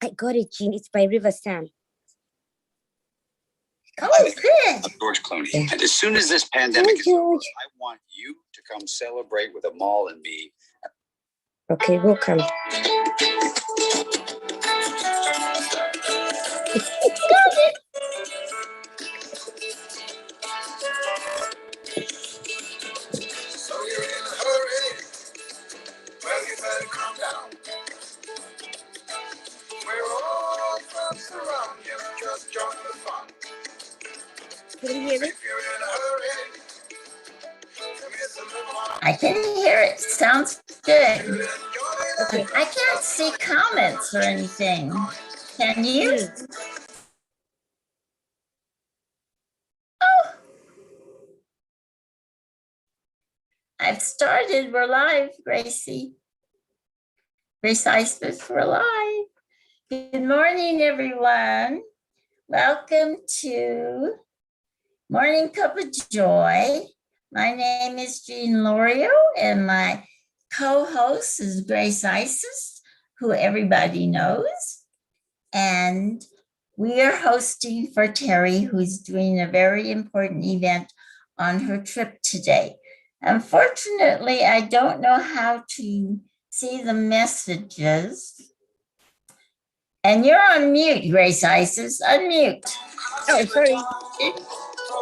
I got it, Jean. It's by River Sam. Oh, good. George Clooney. Yeah. And as soon as this pandemic is over, I want you to come celebrate with Amal and me. Okay, we'll come. So you're in a hurry. Well, you better calm down. We're all friends around you. Just join the fun. Can you hear me? If you're in a hurry, I can hear it. Sounds good. Okay. I can't see comments or anything. Can you? Oh, I've started. We're live, Gracie. Graceisis, we're live. Good morning, everyone. Welcome to Morning Cuppa Joy. My name is Jean and my co-host is Graceisis, who everybody knows. And we are hosting for Teri, who's doing a very important event on her trip today. Unfortunately, I don't know how to see the messages. And you're on mute, Graceisis. Unmute. Oh, sorry.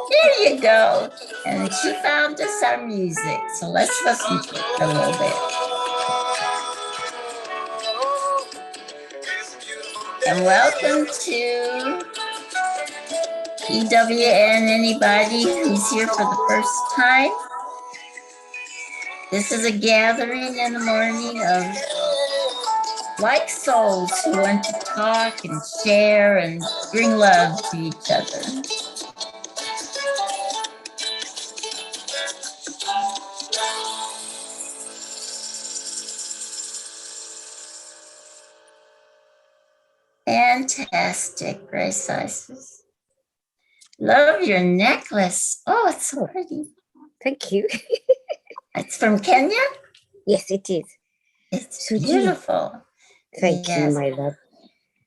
There you go. And she found us our music. So let's listen to it a little bit. And welcome to EWN, anybody who's here for the first time. This is a gathering in the morning of like souls who want to talk and share and bring love to each other. Fantastic, Graceisis. Love your necklace. Oh, it's so pretty. Thank you. It's from Kenya? Yes, it is. It's So beautiful. Thank you, my love.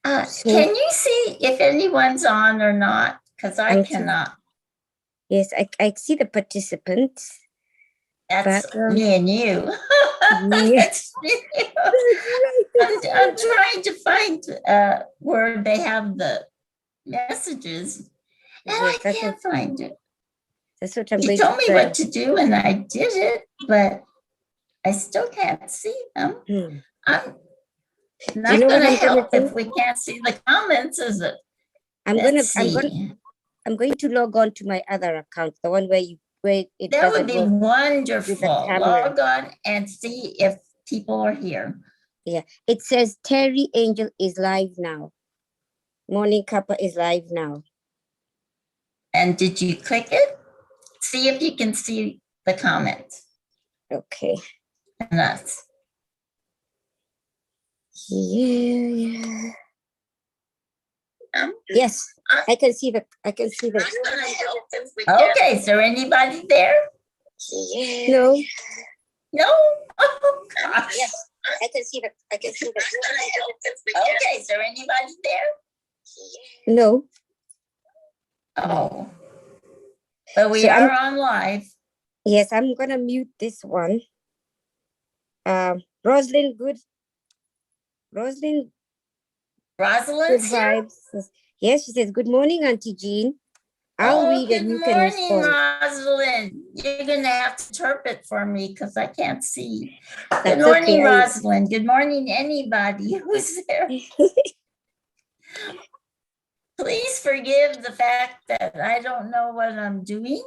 Can you see if anyone's on or not? Because I cannot. Yes, I see the participants. That's me and you. Yes. I'm trying to find where they have the messages, and I can't find it. That's what I'm you going told to me what to do, and I did it, but I still can't see them. I'm not going to help if we can't see the comments, is it? I'm going to log on to my other account, the one where it that would be work wonderful. Log on and see if people are here. Yeah, it says Teri Angel is live now. Morning Cuppa is live now. And did you click it? See if you can see the comments. Okay. And us. Yeah. Yes, I can see the. Okay, is there anybody there? Yeah. No. No? Oh gosh. Yes, I can see the. Okay, is there anybody there? No. Oh. But we are on live. Yes, I'm gonna mute this one. Rosalind, good. Rosalind. Rosalind's here? Yes, she says, good morning, Auntie Jean. I'll read and you can respond. Good morning, Rosalind. You're going to have to interpret for me because I can't see. Good morning, Rosalind. Good morning, anybody who's there. Please forgive the fact that I don't know what I'm doing,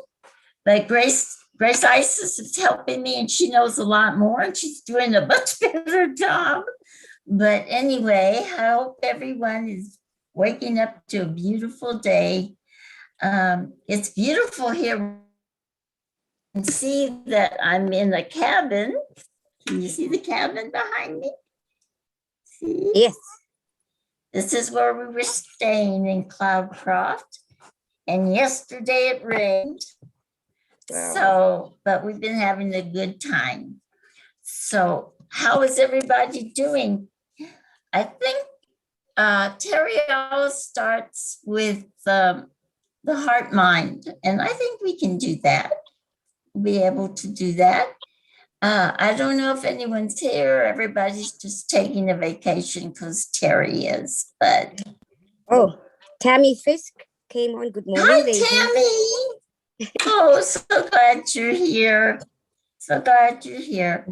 but Graceisis is helping me and she knows a lot more and she's doing a much better job. But anyway, I hope everyone is waking up to a beautiful day. It's beautiful here. You can see that I'm in a cabin. Can you see the cabin behind me? See? Yes. This is where we were staying in Cloudcroft. And yesterday it rained. Wow. So, but we've been having a good time. So how is everybody doing? I think Teri always starts with the heart mind, and I think we can do that. Be able to do that. I don't know if anyone's here. Everybody's just taking a vacation because Teri is. But Oh, Tammy Fisk came on. Good morning, hi, ladies. Tammy. Oh, so glad you're here. So glad you're here.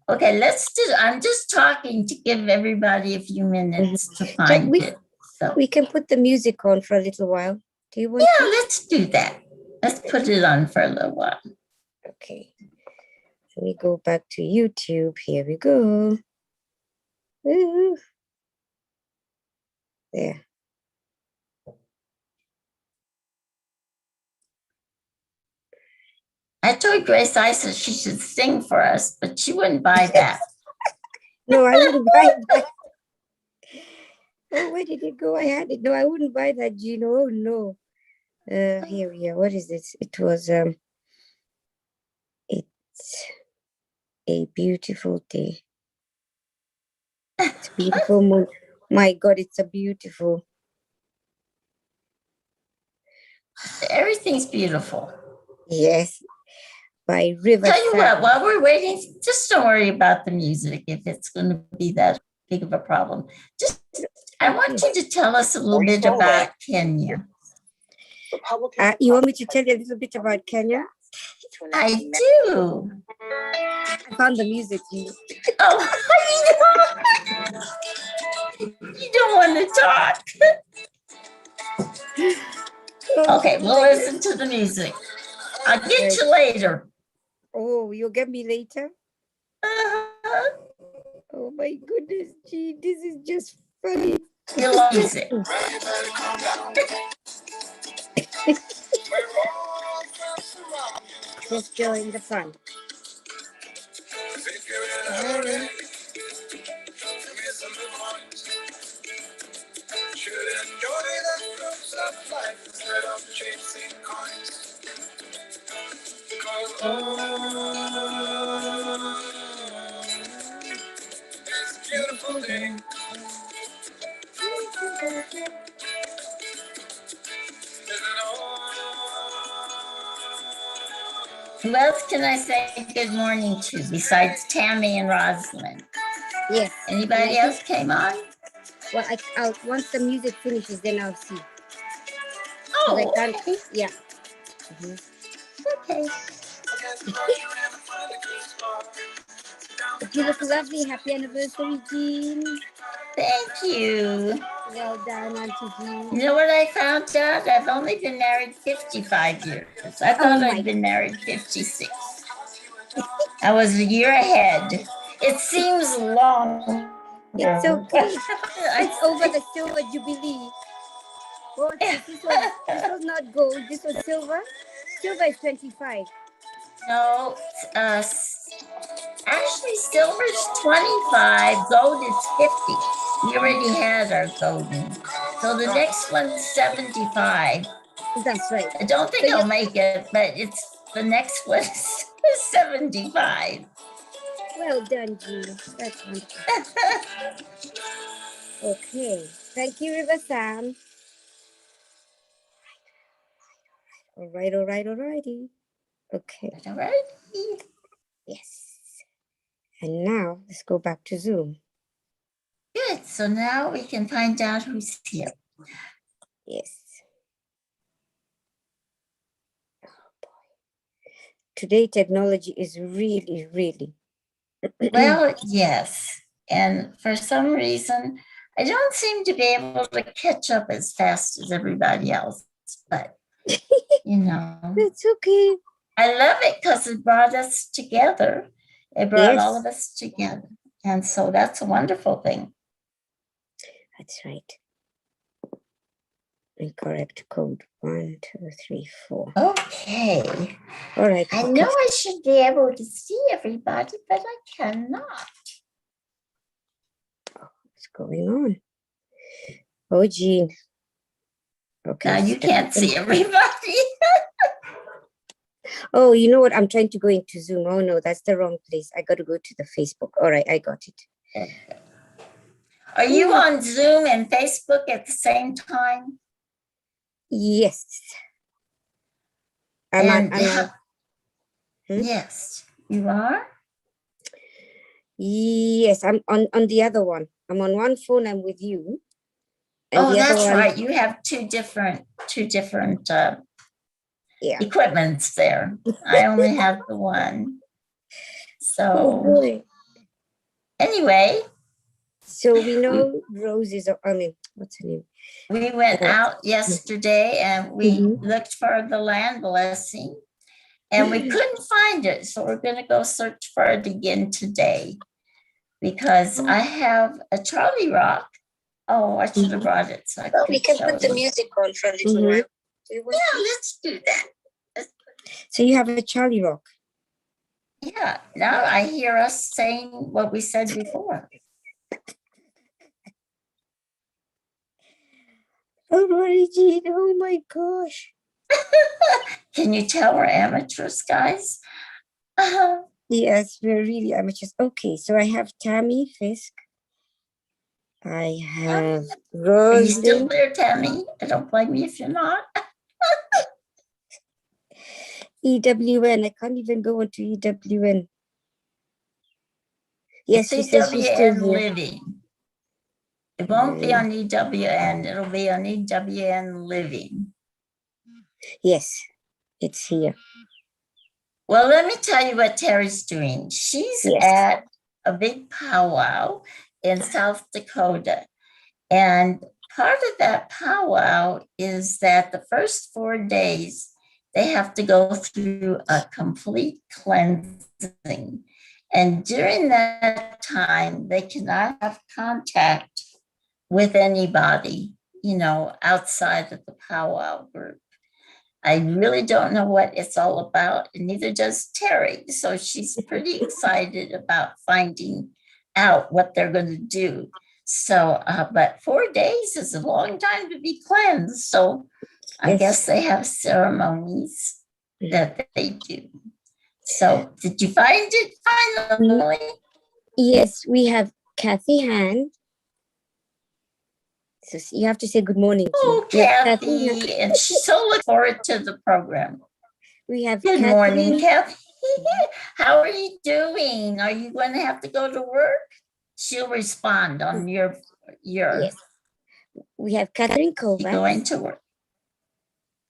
Okay, let's do. I'm just talking to give everybody a few minutes to find it. So we can put the music on for a little while. Do you want? Yeah, let's do that. Let's put it on for a little while. Okay. Let me go back to YouTube. Here we go. Ooh. There. I told Graceisis she should sing for us, but she wouldn't buy that. No, I wouldn't buy that. Oh, where did it go? I had it. No, I wouldn't buy that, Jean. Oh no. Here we are. What is this? It was it's a beautiful day. It's a beautiful moon. My God, it's a beautiful. Everything's beautiful. Yes. By River. Tell you what, while we're waiting, just don't worry about the music if it's going to be that big of a problem. Just I want you to tell us a little bit about Kenya. You want me to tell you a little bit about Kenya? I do. I found the music. Oh, you don't want to talk. Okay, we'll listen to the music. I'll get you later. Oh, you'll get me later? Uh-huh. Oh my goodness, gee, this is just funny. You love music. Just join the fun. Should enjoy the fruits of life instead of chasing coins. It's a beautiful day. Who else can I say good morning to besides Tammy and Rosalind? Yes. Anybody else came on? Well, I'll once the music finishes, then I'll see. Oh, okay. Yeah. Okay. You look lovely. Happy anniversary, Jean. Thank you. Well done, Auntie Jean. You know what I found out? I've only been married 55 years. I thought I'd been married 56. I was a year ahead. It seems long. It's okay. It's over the silver jubilee. Oh, this was not gold. This was silver. Silver is 25. No, actually, silver's 25. Gold is 50. We already had our golden. So the next one's 75. That's right. I don't think I'll make it, but it's the next one is 75. Well done, Jean. That's wonderful. Okay. Thank you, River Sam. All righty. Okay. All right. Yes. And now let's go back to Zoom. Good. So now we can find out who's here. Yes. Oh boy. Today technology is really. Well, yes. And for some reason, I don't seem to be able to catch up as fast as everybody else. But, you know. It's okay. I love it because it brought us together. It brought all of us together. And so that's a wonderful thing. That's right. Incorrect code. 1, 2, 3, 4. Okay. All right. I know I should be able to see everybody, but I cannot. What's going on? Oh, Jean. Okay. Now you can't see everybody. Oh, you know what? I'm trying to go into Zoom. Oh, no, that's the wrong place. I got to go to the Facebook. All right, I got it. Are you on Zoom and Facebook at the same time? Yes. Yes, you are? Yes, I'm on the other one. I'm on one phone, I'm with you. And Oh, the other that's one, right. You have two different yeah. equipments there. I only have the one. Oh So boy. anyway, So we know Rose is, what's her name? we went out yesterday and we looked for the land blessing and we couldn't find it. So we're going to go search for it again today because I have a Charlie Rock. Oh, I should have brought it. So we can put the music on for a little while. Yeah, let's do that. So you have a Charlie Rock. Yeah, now I hear us saying what we said before. Oh, Jean, oh my gosh. Can you tell we're amateurs, guys? Yes, we're really amateurs. Okay, so I have Tammy Fisk. I have Rose. Are you still there, Tammy? I don't blame you if you're not. EWN. I can't even go into EWN. Yes, she says she's still EWN here. Living. It won't be on EWN. It'll be on EWN Living. Yes, it's here. Well, let me tell you what Teri's doing. She's at a big powwow in South Dakota. And part of that powwow is that the first 4 days, they have to go through a complete cleansing. And during that time, they cannot have contact with anybody, outside of the powwow group. I really don't know what it's all about, and neither does Teri. So she's pretty excited about finding out what they're going to do. So, but 4 days is a long time to be cleansed. So I guess they have ceremonies that they do. So did you find it finally? Yes, we have Kathy Hand. So you have to say good morning. Oh, Kathy, and she's so looking forward to the program. We have good morning, Kathy. How are you doing? Are you going to have to go to work? She'll respond on your. Yes. We have Catherine Kovacs. Going to work.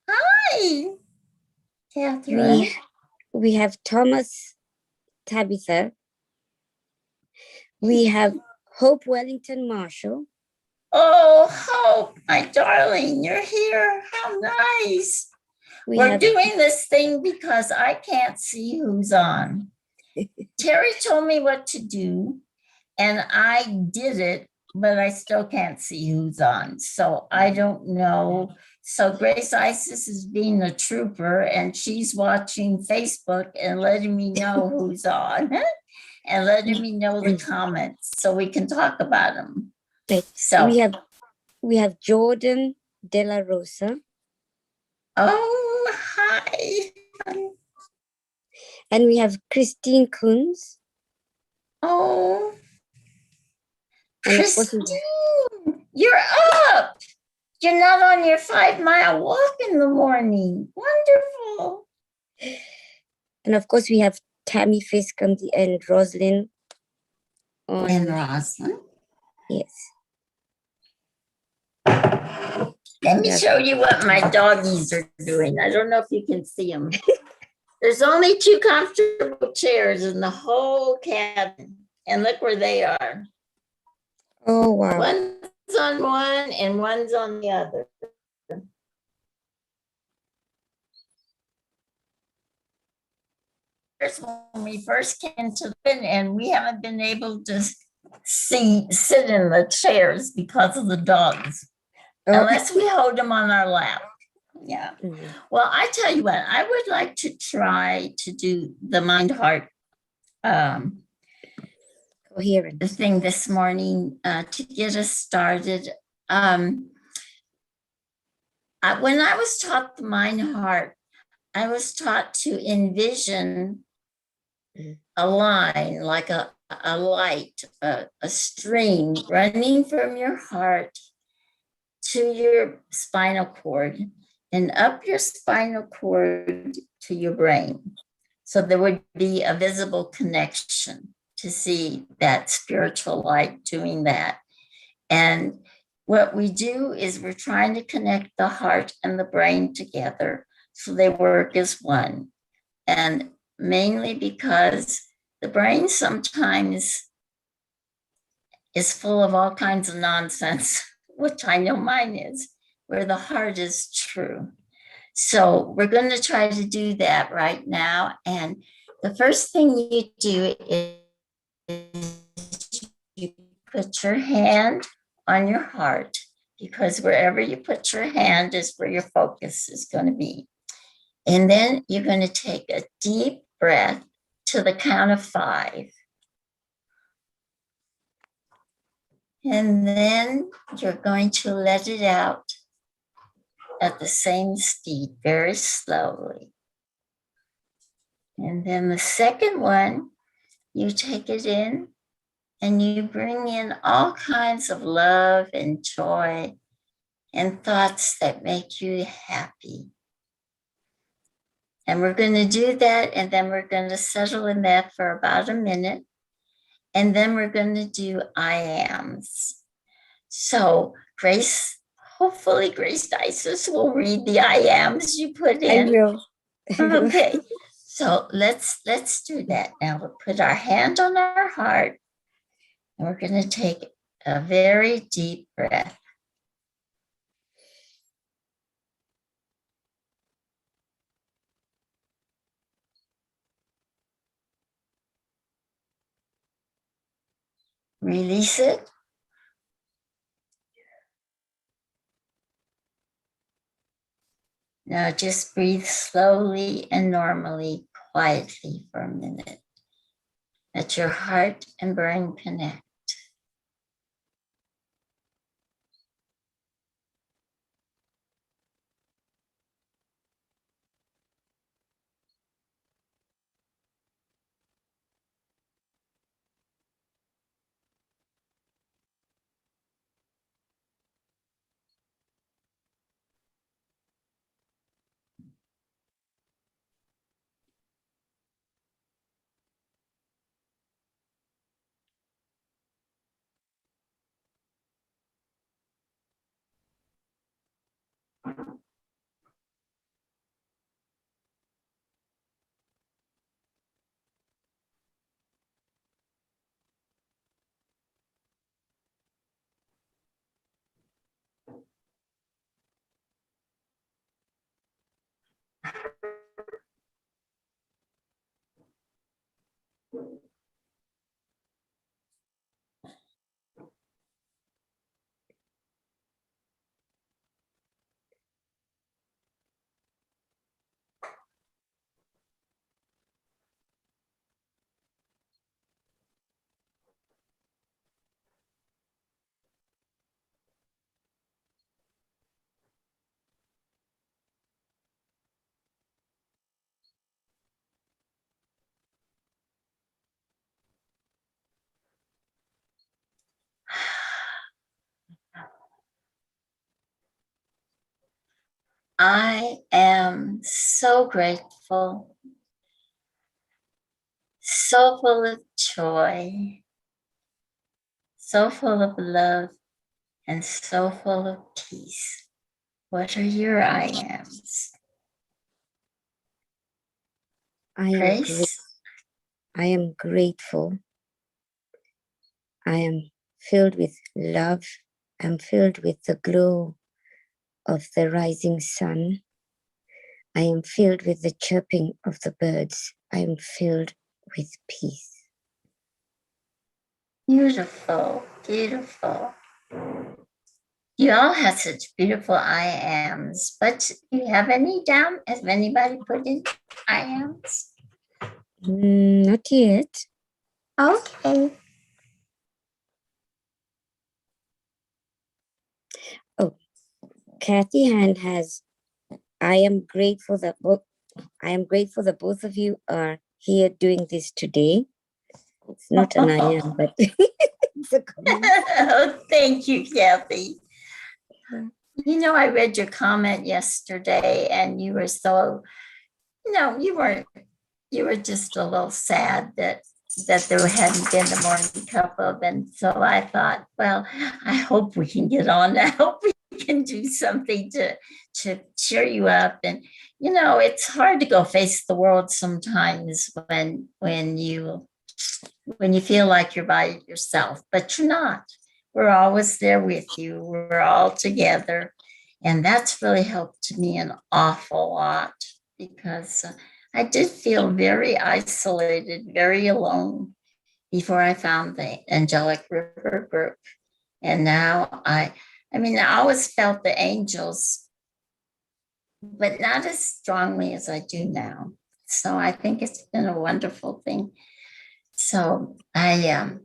Hi, Catherine. We have Thomas Tabitha. We have Hope Wellington Marshall. Oh, Hope, my darling, you're here. How nice. We're doing this thing because I can't see who's on. Teri told me what to do, and I did it, but I still can't see who's on. So I don't know. So Graceisis is being a trooper, and she's watching Facebook and letting me know who's on and letting me know the comments so we can talk about them. So we have Jordan De La Rosa. Oh, hi. And we have Christine Kunz. Oh, and Christine, you're up. You're not on your 5-mile walk in the morning. Wonderful. And of course, we have Tammy Fisk on the end, Rosalind. And Rosalind. Yes. Let me show you what my doggies are doing. I don't know if you can see them. There's only 2 comfortable chairs in the whole cabin. And look where they are. Oh, wow. One's on one and one's on the other. When we first came to the and we haven't been able to sit in the chairs because of the dogs. Unless we hold them on our lap. Yeah. Mm-hmm. Well, I tell you what, I would like to try to do the mind heart coherent thing this morning to get us started. When I was taught the mind heart, I was taught to envision a line, like a a light, a stream running from your heart to your spinal cord and up your spinal cord to your brain. So there would be a visible connection to see that spiritual light doing that. And what we do is we're trying to connect the heart and the brain together so they work as one. And mainly because the brain sometimes is full of all kinds of nonsense, which I know mine is, where the heart is true. So we're going to try to do that right now. And the first thing you do is you put your hand on your heart, because wherever you put your hand is where your focus is going to be. And then you're going to take a deep breath to the count of 5. And then you're going to let it out at the same speed, very slowly. And then the second one, you take it in and you bring in all kinds of love and joy and thoughts that make you happy. And we're going to do that, and then we're going to settle in that for about a minute. And then we're going to do I ams. So Grace, hopefully Graceisis will read the I ams you put in. I will. Okay, so let's do that now. We'll put our hand on our heart, and we're going to take a very deep breath. Release it. Now just breathe slowly and normally, quietly for a minute. Let your heart and brain connect. I am so grateful, so full of joy, so full of love, and so full of peace. What are your I ams? I am grateful. I am filled with love. I'm filled with the glow of the rising sun. I am filled with the chirping of the birds. I am filled with peace. Beautiful, beautiful. You all have such beautiful I ams, but do you have any down? Has anybody put in I ams? Not yet. Okay. Oh, Kathy Hand has, I am grateful that both of you are here doing this today. It's not an I am, but it's a comment. Oh, thank you, Kathy. You know, I read your comment yesterday and you were so, you were just a little sad that there hadn't been a morning cup of. And so I thought, well, I hope we can get on. I hope we can do something to cheer you up. And, it's hard to go face the world sometimes when you feel like you're by yourself, but you're not. We're always there with you. We're all together. And that's really helped me an awful lot because I did feel very isolated, very alone before I found the Angelic River group. And now I always felt the angels, but not as strongly as I do now. So I think it's been a wonderful thing. So I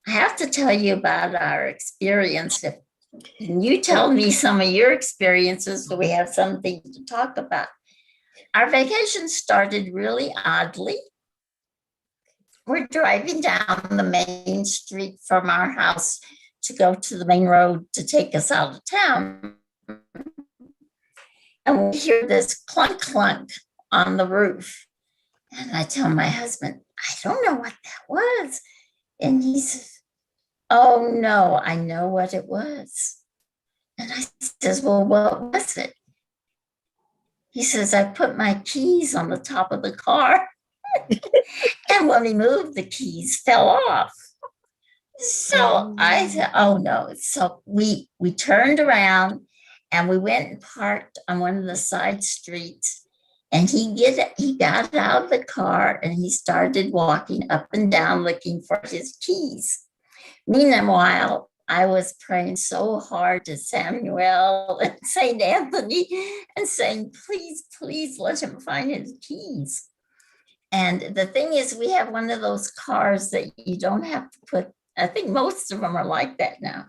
have to tell you about our experience. Can you tell me some of your experiences so we have something to talk about? Our vacation started really oddly. We're driving down the main street from our house to go to the main road to take us out of town. And we hear this clunk, clunk on the roof. And I tell my husband, I don't know what that was. And he says, oh no, I know what it was. And I says, well, what was it? He says, I put my keys on the top of the car. And when we moved, the keys fell off. So I said, oh no. So we turned around and we went and parked on one of the side streets. And he got out of the car and he started walking up and down looking for his keys. Meanwhile, I was praying so hard to Samuel and St. Anthony and saying, please, please let him find his keys. And the thing is, we have one of those cars that you don't have to put, I think most of them are like that now.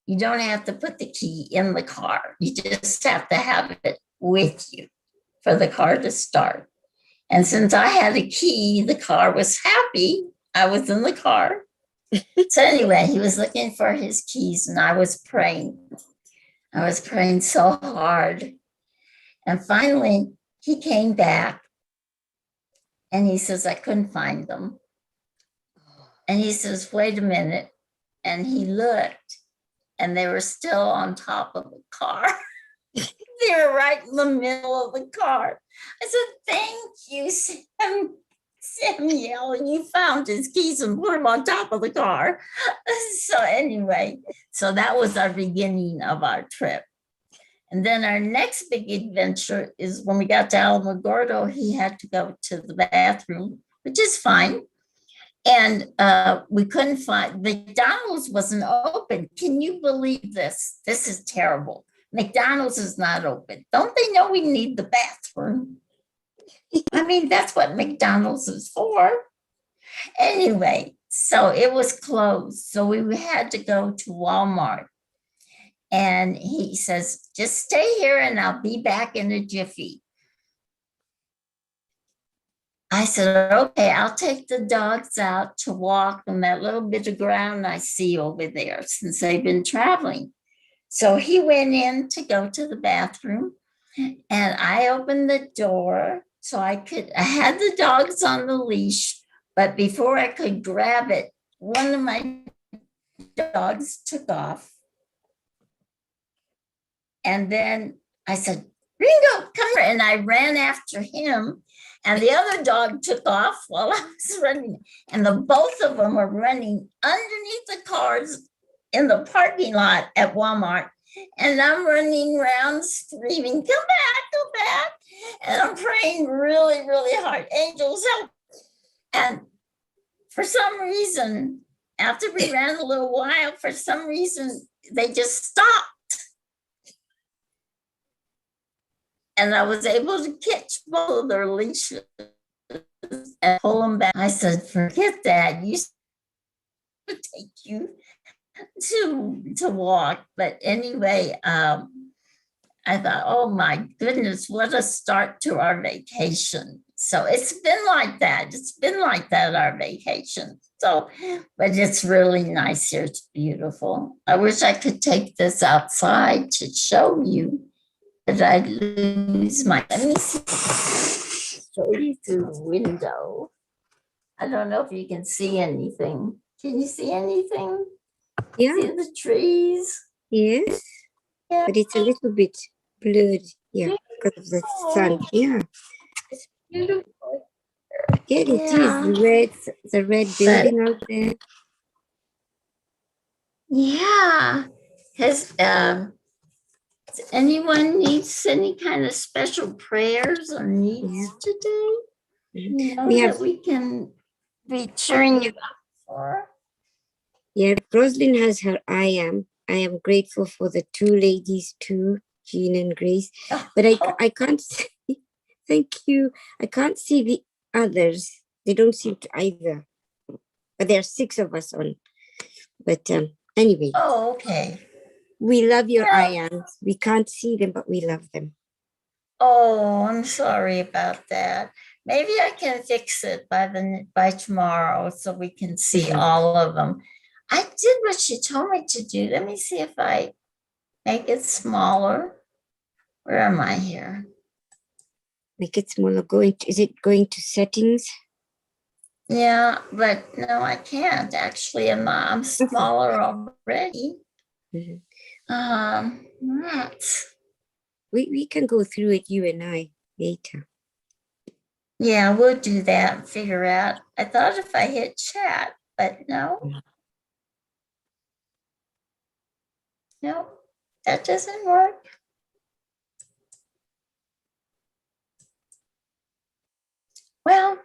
You don't have to put the key in the car. You just have to have it with you for the car to start. And since I had a key, the car was happy. I was in the car. So anyway, he was looking for his keys and I was praying. I was praying so hard. And finally, he came back and he says, I couldn't find them. And he says, wait a minute. And he looked and they were still on top of the car. They were right in the middle of the car. I said, thank you, Samuel, you found his keys and put them on top of the car. So anyway, so that was our beginning of our trip. And then our next big adventure is when we got to Alamogordo, he had to go to the bathroom, which is fine. And we couldn't find, McDonald's wasn't open. Can you believe this? This is terrible. McDonald's is not open. Don't they know we need the bathroom? I mean, that's what McDonald's is for. Anyway, so it was closed. So we had to go to Walmart. And he says, just stay here and I'll be back in a jiffy. I said, okay, I'll take the dogs out to walk on that little bit of ground I see over there since they've been traveling. So he went in to go to the bathroom and I opened the door so I had the dogs on the leash, but before I could grab it, one of my dogs took off. And then I said, Ringo, come here. And I ran after him. And the other dog took off while I was running. And both of them were running underneath the cars in the parking lot at Walmart. And I'm running around screaming, come back. And I'm praying really, really hard. Angels, help. And for some reason, after we ran a little while, for some reason, they just stopped. And I was able to catch both of their leashes and pull them back. I said, forget that. You take you to walk. But anyway, I thought, oh my goodness, what a start to our vacation. So it's been like that. It's been like that, our vacation. So, but it's really nice here. It's beautiful. I wish I could take this outside to show you, but I'd lose my, let me see, show you through the window. I don't know if you can see anything. Can you see anything? Yeah. See the trees? Yes. Yeah. But it's a little bit blurred. Yeah, because of the sun. Yeah. It's beautiful. Yeah, it is. The red building out there. Yeah. Does anyone needs any kind of special prayers or needs today? You know, we can be cheering you up for. Yeah, Roslyn has her I am. I am grateful for the two ladies too, Jean and Grace. But I can't see, thank you. I can't see the others. They don't seem to either. But there are 6 of us on. But anyway. Oh, okay. We love your I ams. We can't see them, but we love them. Oh, I'm sorry about that. Maybe I can fix it by tomorrow so we can see all of them. I did what she told me to do. Let me see if I make it smaller. Where am I here? Make it smaller. Is it going to settings? Yeah, but no, I can't. Actually, I'm smaller already. Right. We can go through it, you and I, later. Yeah, we'll do that and figure out. I thought if I hit chat, but no. No, that doesn't work. Well,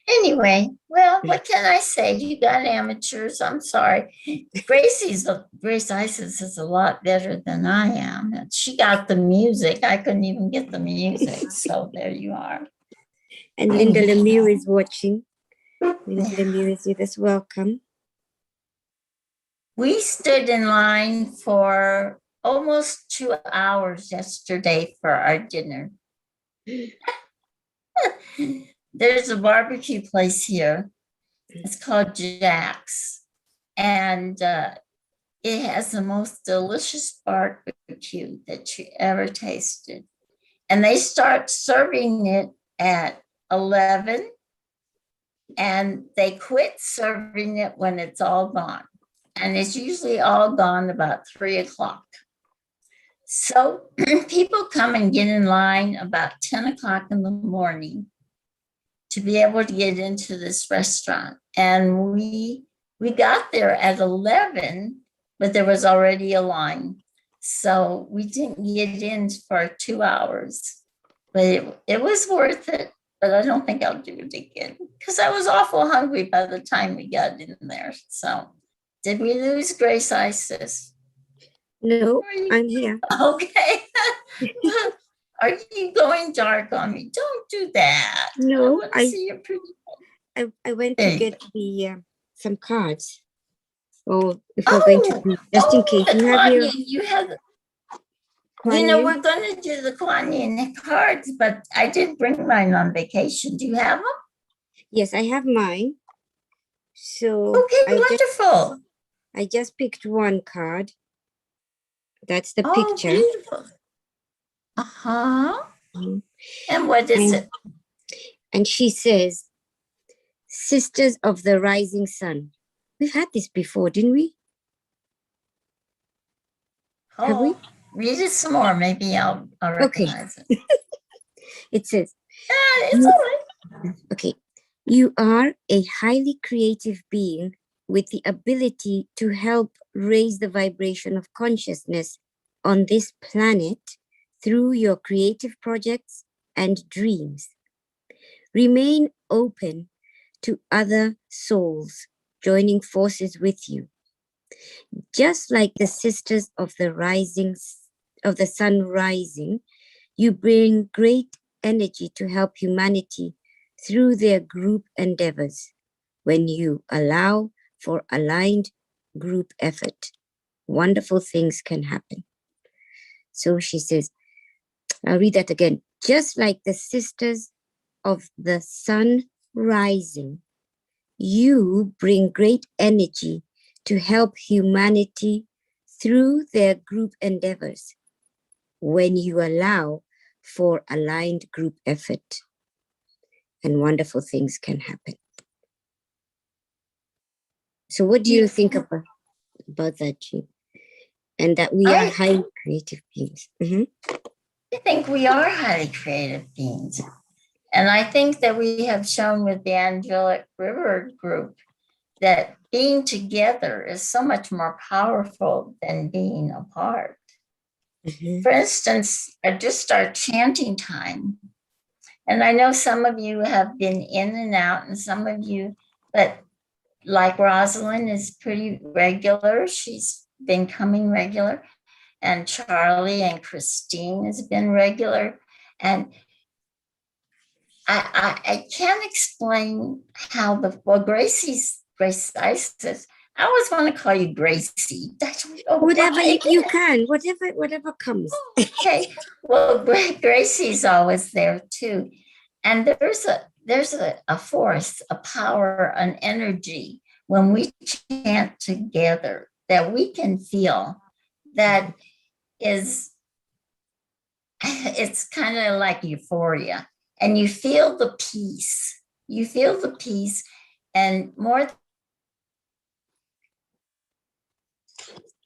anyway, well, what can I say? You got amateurs. I'm sorry. Graceisis is a lot better than I am. She got the music. I couldn't even get the music. So there you are. And Linda Lemieux is watching. Linda Lemieux is with us. Welcome. We stood in line for almost 2 hours yesterday for our dinner. There's a barbecue place here. It's called Jack's. And it has the most delicious barbecue that you ever tasted. And they start serving it at 11 and they quit serving it when it's all gone. And it's usually all gone about 3 o'clock. So people come and get in line about 10 o'clock in the morning to be able to get into this restaurant. And we got there at 11, but there was already a line. So we didn't get in for 2 hours, but it was worth it. But I don't think I'll do it again because I was awful hungry by the time we got in there. So did we lose Graceisis? No, I'm here. Okay. Are you going dark on me? Don't do that. No, I see your pretty. I went to get the some cards. So if we're going to do, just in case you have we're going to do the Kuan Yin cards, but I did bring mine on vacation. Do you have them? Yes, I have mine. So wonderful. I just picked one card. That's the picture. Beautiful. And what is it? And she says, Sisters of the Rising Sun. We've had this before, didn't we? Have we? Read it some more. Maybe I'll recognize it. It says, it's all right. Okay. You are a highly creative being with the ability to help raise the vibration of consciousness on this planet through your creative projects and dreams. Remain open to other souls joining forces with you. Just like the sisters of the sun rising, you bring great energy to help humanity through their group endeavors. When you allow for aligned group effort, wonderful things can happen. So she says, I'll read that again. Just like the sisters of the sun rising, you bring great energy to help humanity through their group endeavors when you allow for aligned group effort, and wonderful things can happen. So what do you think about that, Jean? And that we are highly creative beings. I think we are highly creative beings. And I think that we have shown with the Angelic River group that being together is so much more powerful than being apart. For instance, I just start chanting time. And I know some of you have been in and out, and some of you, but like Rosalind is pretty regular. She's been coming regular. And Charlie and Christine has been regular. And I can't explain how Graceisis, I always want to call you Gracie. Whatever you can, whatever comes. Okay. Well, Gracie's always there too. And there's a force, a power, an energy when we chant together that we can feel that is, it's kind of like euphoria. And you feel the peace. You feel the peace, and more.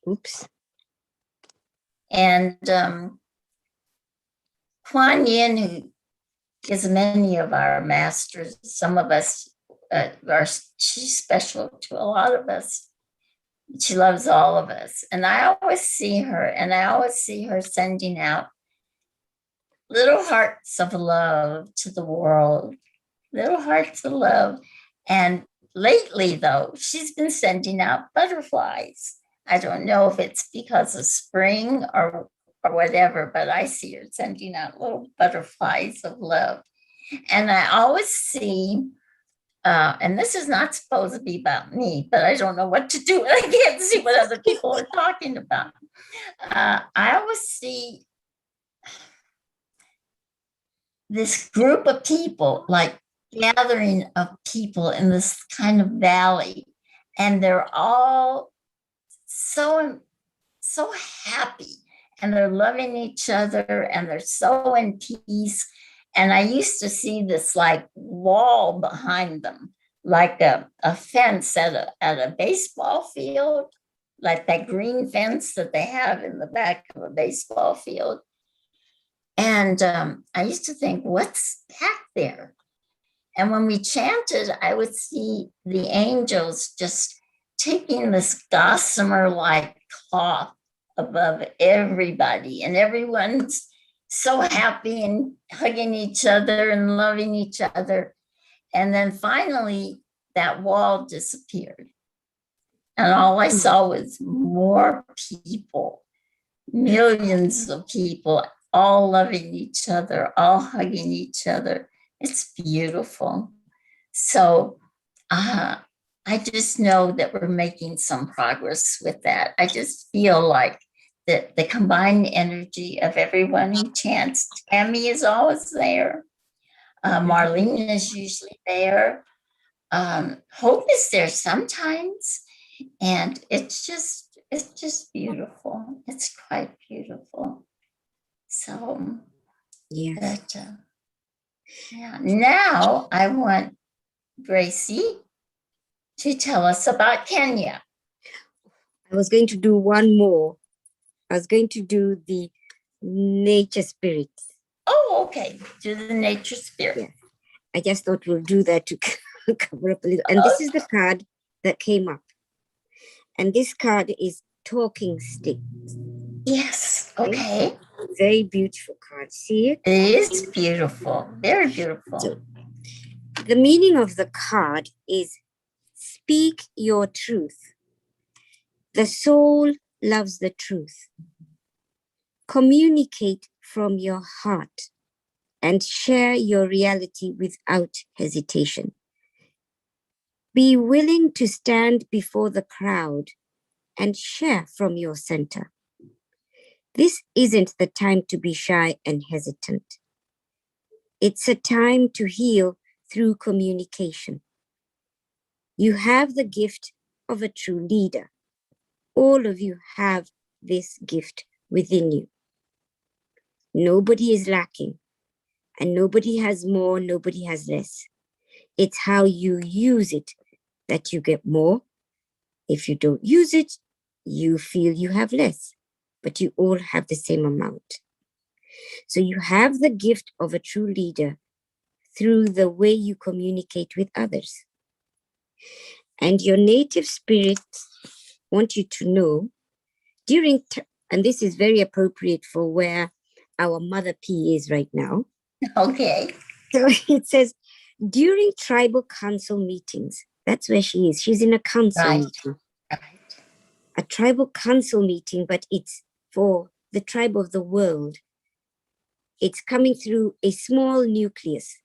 Oops. And Kuan Yin, who is many of our masters, some of us she's special to a lot of us. She loves all of us. And I always see her sending out little hearts of love to the world, little hearts of love. And lately, though, she's been sending out butterflies. I don't know if it's because of spring or whatever, but I see her sending out little butterflies of love. And I always see, and this is not supposed to be about me, but I don't know what to do. I can't see what other people are talking about. I always see this group of people, like gathering of people in this kind of valley, and they're all so happy, and they're loving each other, and they're so in peace. And I used to see this like wall behind them, like a fence at a baseball field, like that green fence that they have in the back of a baseball field. And I used to think, what's back there? And when we chanted, I would see the angels just taking this gossamer-like cloth above everybody, and everyone's so happy and hugging each other and loving each other. And then finally, that wall disappeared. And all I saw was more people, millions of people, all loving each other, all hugging each other. It's beautiful. So I just know that we're making some progress with that. I just feel like that the combined energy of everyone who chants. Tammy is always there. Marlene is usually there. Hope is there sometimes. And it's just beautiful. It's quite beautiful. So, yeah. Yeah. Now I want Gracie to tell us about Kenya. I was going to do one more. I was going to do the nature spirits. Oh, okay. Do the nature spirit. Yeah. I just thought we'll do that to cover up a little. And this is the card that came up. And this card is talking sticks. Yes. Okay. Very beautiful card. See it? It is beautiful. Very beautiful. So, the meaning of the card is speak your truth. The soul loves the truth. Communicate from your heart and share your reality without hesitation. Be willing to stand before the crowd and share from your center. This isn't the time to be shy and hesitant. It's a time to heal through communication. You have the gift of a true leader. All of you have this gift within you. Nobody is lacking, and nobody has more, nobody has less. It's how you use it that you get more. If you don't use it, you feel you have less, but you all have the same amount. So you have the gift of a true leader through the way you communicate with others. And your native spirits want you to know and this is very appropriate for where our Mother P is right now. Okay. So it says, during tribal council meetings, that's where she is. She's in a council meeting. Right. A tribal council meeting, but it's for the tribe of the world. It's coming through a small nucleus,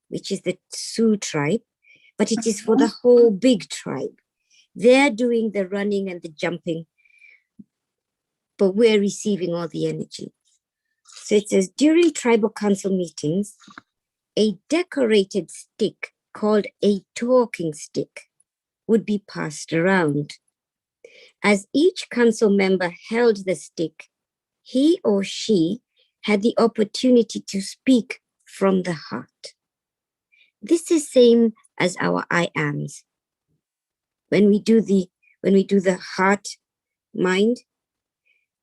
which is the Sioux tribe, but it is for the whole big tribe. They're doing the running and the jumping, but we're receiving all the energy. So it says, during tribal council meetings, a decorated stick called a talking stick would be passed around. As each council member held the stick, he or she had the opportunity to speak from the heart. This is same as our I ams. When we do the heart mind,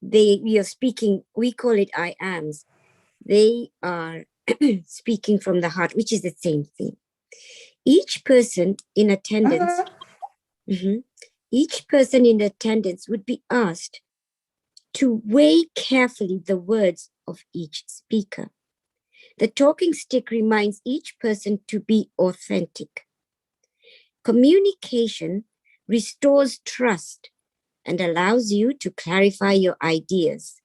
we are speaking, we call it I ams. They are speaking from the heart, which is the same thing. Each person in attendance, each person in attendance would be asked to weigh carefully the words of each speaker. The talking stick reminds each person to be authentic. Communication restores trust and allows you to clarify your ideas,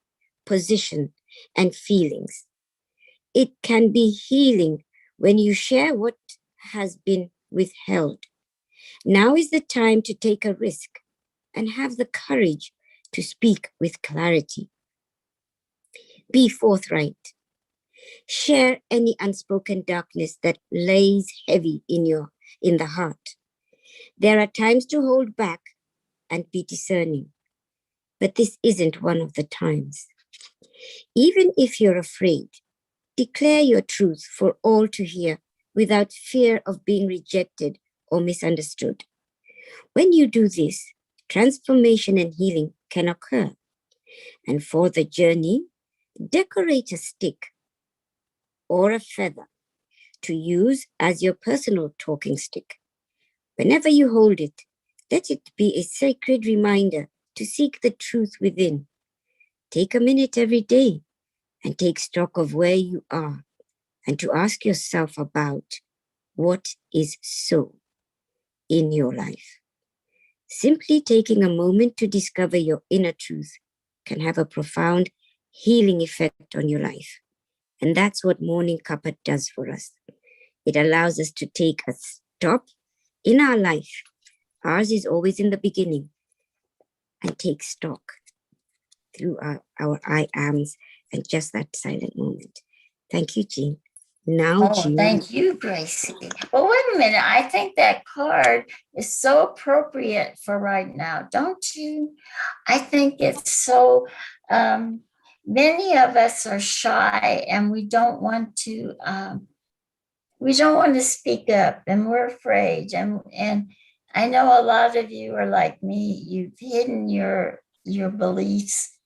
position, and feelings. It can be healing when you share what has been withheld. Now is the time to take a risk and have the courage to speak with clarity. Be forthright. Share any unspoken darkness that lays heavy in the heart. There are times to hold back and be discerning, but this isn't one of the times. Even if you're afraid, declare your truth for all to hear without fear of being rejected or misunderstood. When you do this, transformation and healing can occur. And for the journey, decorate a stick or a feather to use as your personal talking stick. Whenever you hold it, let it be a sacred reminder to seek the truth within. Take a minute every day and take stock of where you are and to ask yourself about what is so in your life. Simply taking a moment to discover your inner truth can have a profound healing effect on your life. And that's what Morning Cuppa does for us. It allows us to take a stop in our life. Ours is always in the beginning, and take stock through our I ams and just that silent moment. Thank you, Jean. Now, Jean. Thank you, Gracie. Well, wait a minute. I think that card is so appropriate for right now, don't you? I think it's so, many of us are shy and we don't want to speak up, and we're afraid. And I know a lot of you are like me. You've hidden your beliefs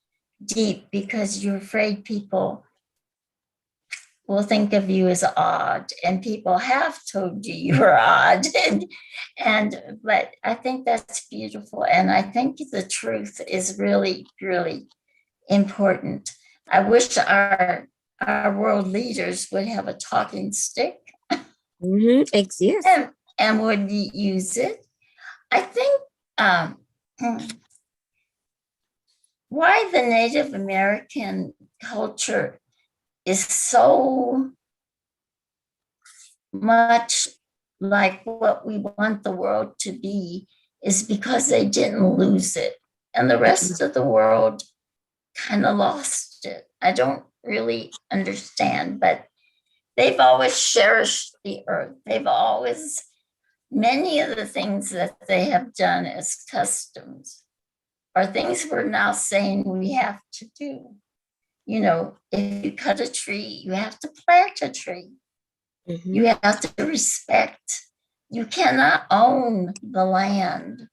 deep because you're afraid people will think of you as odd, and people have told you you're odd. But I think that's beautiful, and I think the truth is really, really important. I wish our world leaders would have a talking stick. Yes. And would use it. I think why the Native American culture is so much like what we want the world to be is because they didn't lose it. And the rest of the world kind of lost it. I don't really understand, but they've always cherished the earth. Many of the things that they have done as customs are things we're now saying we have to do. You know, if you cut a tree, you have to plant a tree. Mm-hmm. You have to respect. You cannot own the land.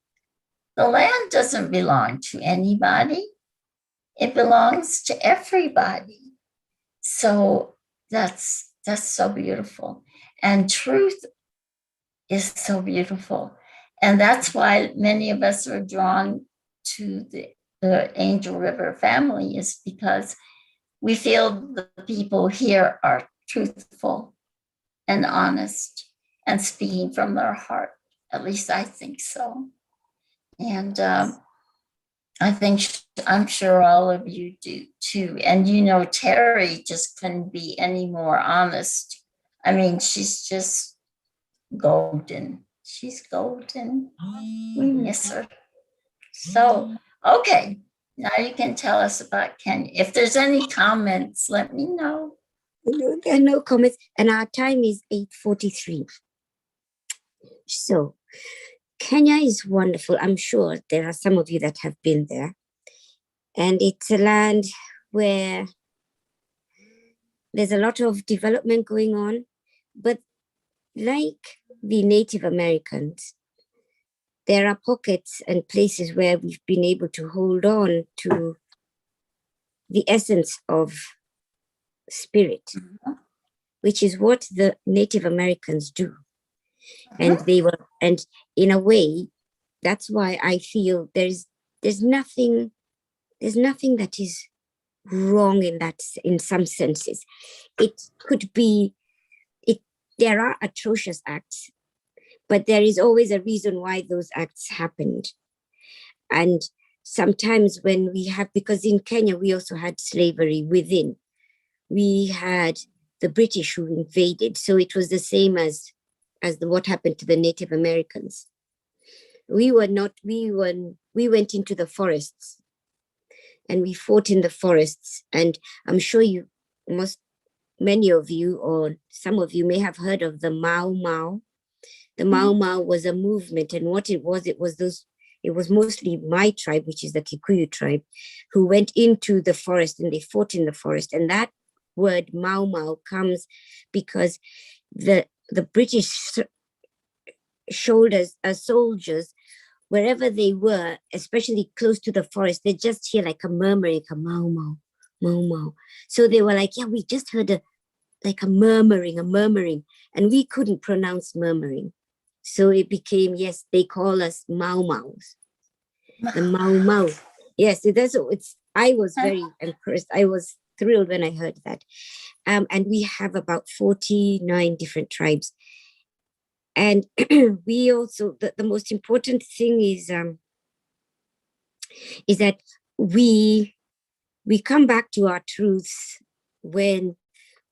The land doesn't belong to anybody. It belongs to everybody. So that's so beautiful. And truth is so beautiful. And that's why many of us are drawn to the Angel River family, is because we feel the people here are truthful and honest and speaking from their heart. At least I think so. And I'm sure all of you do too. And you know, Teri just couldn't be any more honest. I mean, she's just golden. She's golden. We miss her. So, okay. Now you can tell us about Kenya. If there's any comments, let me know. There are no comments. And our time is 8:43. So Kenya is wonderful. I'm sure there are some of you that have been there. And it's a land where there's a lot of development going on. But like the Native Americans, there are pockets and places where we've been able to hold on to the essence of spirit, which is what the Native Americans do. And and in a way, that's why I feel there's nothing that is wrong in that, in some senses. It could be, there are atrocious acts, but there is always a reason why those acts happened. And sometimes when we have, because in Kenya, we also had slavery within. We had the British who invaded. So it was the same as what happened to the Native Americans. We went into the forests and we fought in the forests. And I'm sure many of you or some of you may have heard of the Mau Mau. The Mau Mau was a movement, and what it was mostly my tribe, which is the Kikuyu tribe, who went into the forest and they fought in the forest. And that word Mau Mau comes because the British soldiers, wherever they were, especially close to the forest, they just hear like a murmuring, a Mau Mau, Mau Mau. So they were like, yeah, we just heard a murmuring, and we couldn't pronounce murmuring. So it became, yes, they call us Mau Maus. The Mau Mau. Yes, I was very impressed. I was thrilled when I heard that. And we have about 49 different tribes. And we also, the most important thing is that we come back to our truths when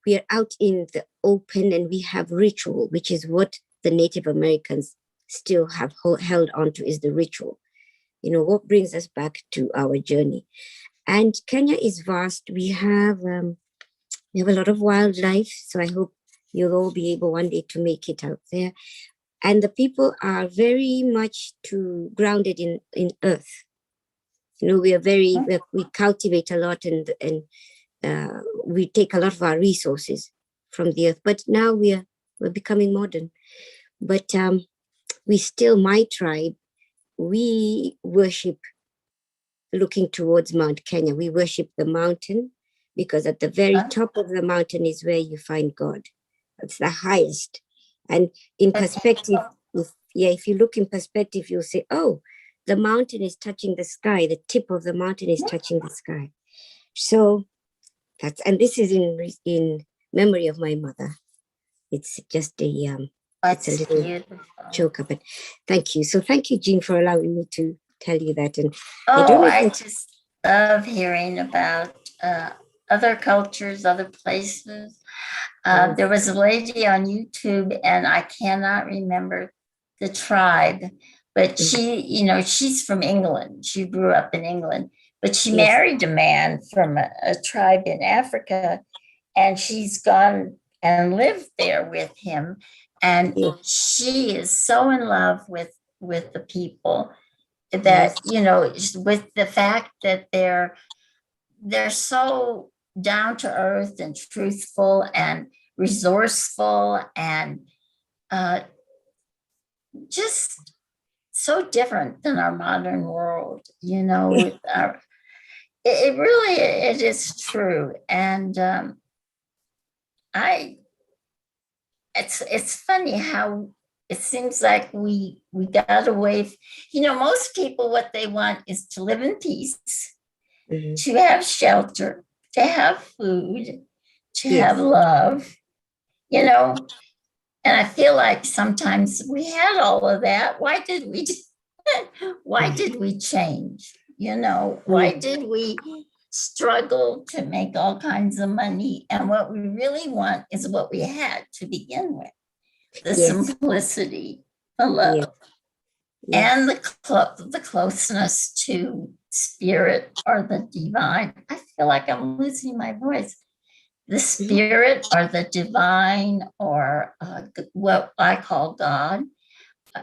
we are out in the open and we have ritual, which is what the Native Americans still have held on to, is the ritual. You know, what brings us back to our journey. And Kenya is vast. We have a lot of wildlife. So I hope you'll all be able one day to make it out there. And the people are very much grounded in earth. You know, we cultivate a lot and we take a lot of our resources from the earth. But now we're becoming modern. But my tribe, we worship looking towards Mount Kenya. We worship the mountain because at the very top of the mountain is where you find God. It's the highest. And in perspective, if you look in perspective, you'll say, oh, the mountain is touching the sky. The tip of the mountain is touching the sky. So this is in memory of my mother. It's just it's a little beautiful joke, but thank you. So thank you, Jean, for allowing me to tell you that. And I just love hearing about other cultures, other places. There was a lady on YouTube, and I cannot remember the tribe, but she, she's from England. She grew up in England, but she Yes. married a man from a tribe in Africa, and she's gone and lived there with him. And Yes. she is so in love with the people that, Yes. you know, with the fact that they're so down to earth and truthful and resourceful and just so different than our modern world, you know, with our, it really, it is true. And it's funny how it seems like we got away. You know, most people, what they want is to live in peace, to have shelter, to have food, to have love, you know. And I feel like sometimes we had all of that. Why did we change? You know, why did we struggle to make all kinds of money? And what we really want is what we had to begin with. The simplicity, the love, and the closeness to spirit or the divine. I feel like I'm losing my voice. The spirit or the divine, or what I call God.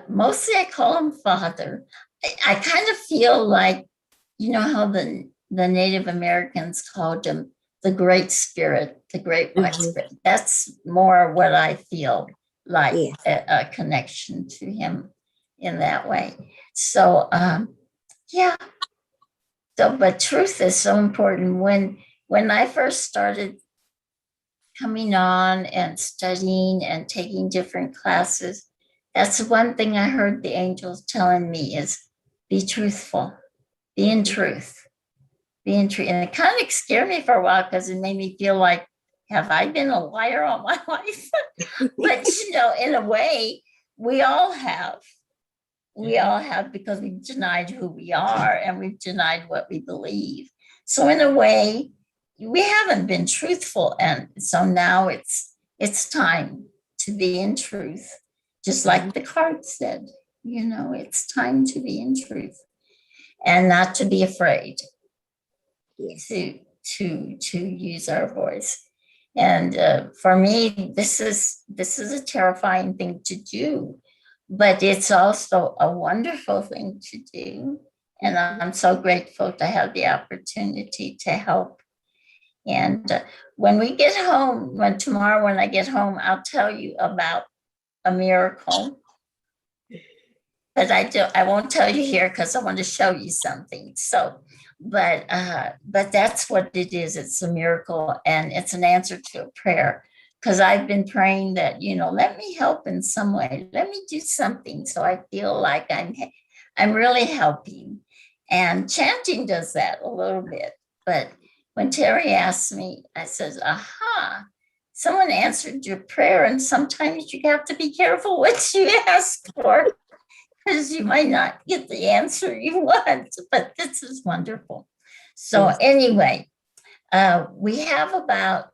Mostly I call him Father. I kind of feel like, you know how the Native Americans called him the Great Spirit, the Great White Spirit. That's more what I feel like, a connection to him in that way. So, yeah. So, but truth is so important. When I first started coming on and studying and taking different classes, that's one thing I heard the angels telling me is be truthful, be in truth, be in truth. And it kind of scared me for a while because it made me feel like, have I been a liar all my life? But, you know, in a way, we all have. We all have, because we've denied who we are and we've denied what we believe. So in a way, we haven't been truthful. And so now it's time to be in truth. Just like the card said, you know, it's time to be in truth and not to be afraid to use our voice. And for me, this is a terrifying thing to do, but it's also a wonderful thing to do. And I'm so grateful to have the opportunity to help. And when we get home, tomorrow when I get home, I'll tell you about a miracle. But I won't tell you here because I want to show you something. So, but that's what it is. It's a miracle, and it's an answer to a prayer. Because I've been praying that, you know, let me help in some way. Let me do something so I feel like I'm really helping. And chanting does that a little bit. But when Teri asked me, I said, aha, someone answered your prayer. And sometimes you have to be careful what you ask for, because you might not get the answer you want. But this is wonderful. So anyway, we have about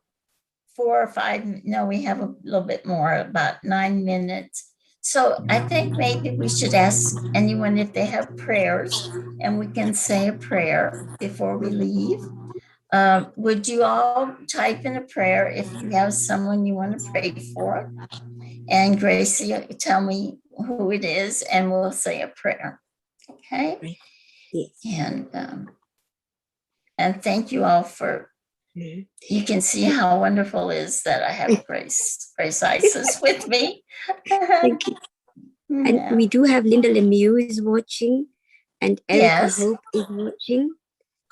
4 or 5, no, we have a little bit more, about 9 minutes. So I think maybe we should ask anyone if they have prayers, and we can say a prayer before we leave. Would you all type in a prayer if you have someone you want to pray for? And Gracie, tell me who it is, and we'll say a prayer. Okay? Yes. And thank you all for, you can see how wonderful it is that I have Graceisis with me. Thank you. And we do have Linda Lemieux is watching, and Erica Hope is watching.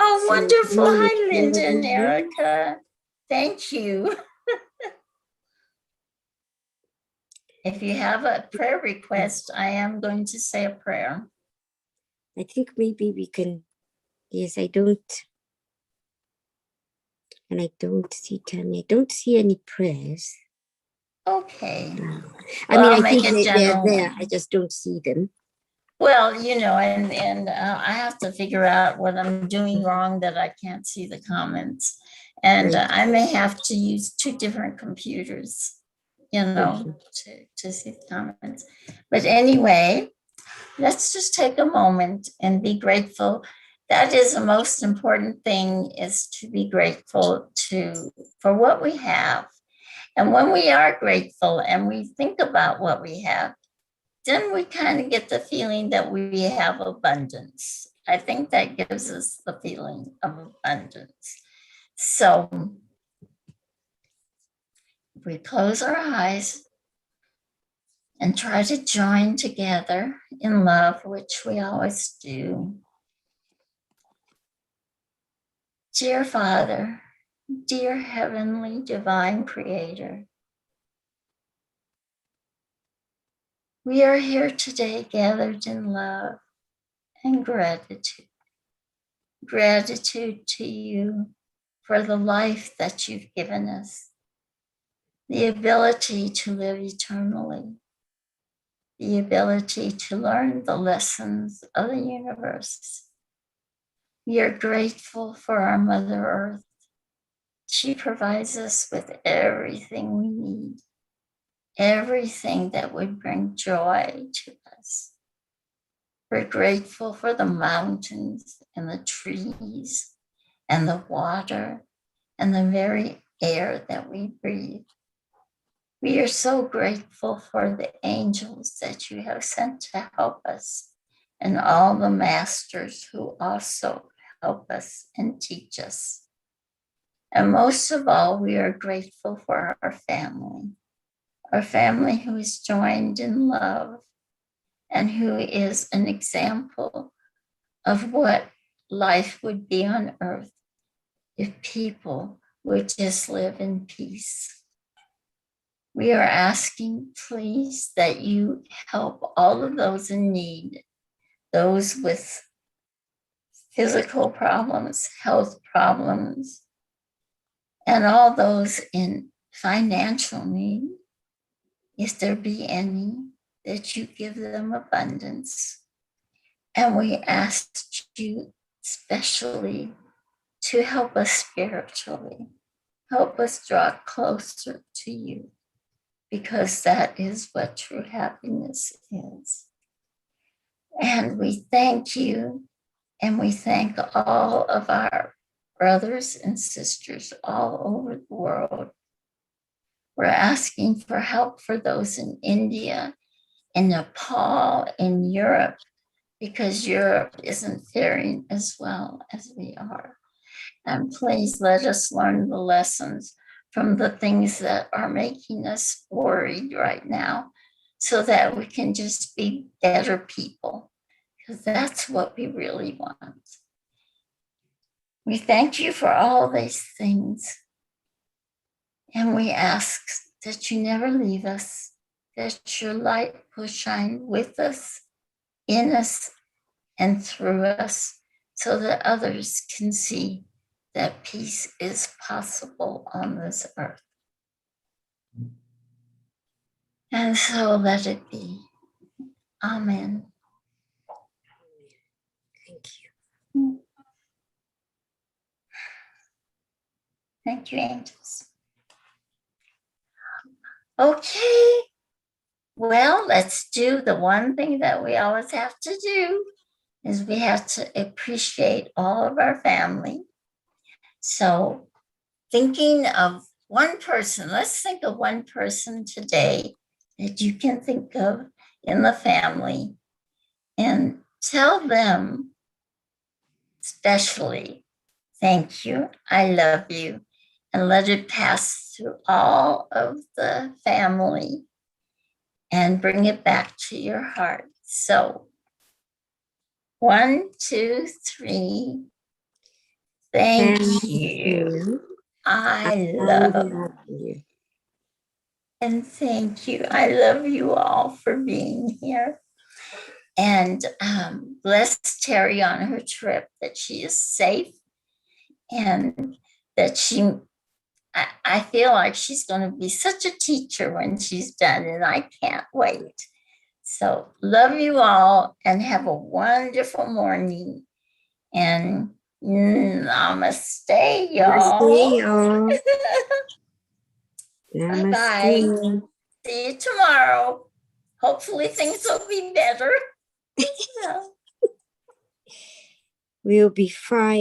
Oh, so wonderful. Hi, Linda and Erica. Thank you. If you have a prayer request, I am going to say a prayer. I think maybe we can, yes, I don't see Tanya. I don't see any prayers. Okay. I mean, I think they're there. I just don't see them. Well, you know, and I have to figure out what I'm doing wrong that I can't see the comments. And I may have to use 2 different computers, you know, to see the comments. But anyway, let's just take a moment and be grateful that is the most important thing, is to be grateful for what we have. And when we are grateful and we think about what we have, then we kind of get the feeling that we have abundance. I think that gives us the feeling of abundance. So if we close our eyes and try to join together in love, which we always do. Dear Father, dear Heavenly Divine Creator, we are here today gathered in love and gratitude. Gratitude to you for the life that you've given us, the ability to live eternally, the ability to learn the lessons of the universe. We are grateful for our Mother Earth. She provides us with everything we need, everything that would bring joy to us. We're grateful for the mountains and the trees and the water and the very air that we breathe. We are so grateful for the angels that you have sent to help us and all the masters who also help us and teach us. And most of all, we are grateful for our family who is joined in love and who is an example of what life would be on earth if people would just live in peace. We are asking, please, that you help all of those in need, those with physical problems, health problems, and all those in financial need, if there be any, that you give them abundance. And we ask you especially to help us spiritually, help us draw closer to you, because that is what true happiness is. And we thank you, and we thank all of our brothers and sisters all over the world. We're asking for help for those in India, in Nepal, in Europe, because Europe isn't faring as well as we are. And please let us learn the lessons from the things that are making us worried right now, so that we can just be better people, because that's what we really want. We thank you for all these things. And we ask that you never leave us, that your light will shine with us, in us, and through us, so that others can see that peace is possible on this earth. And so let it be. Amen. Thank you. Thank you, angels. Okay. Well, let's do the one thing that we always have to do, is we have to appreciate all of our family. So thinking of one person, let's think of one person today that you can think of in the family, and tell them especially, thank you, I love you, and let it pass through all of the family and bring it back to your heart. So 1, 2, 3. Thank you. I love you. And thank you. I love you all for being here. And bless Teri on her trip, that she is safe, and that I feel like she's going to be such a teacher when she's done, and I can't wait. So love you all, and have a wonderful morning. And namaste, y'all. Namaste, y'all. Bye-bye. See you tomorrow. Hopefully things will be better. We'll be fine.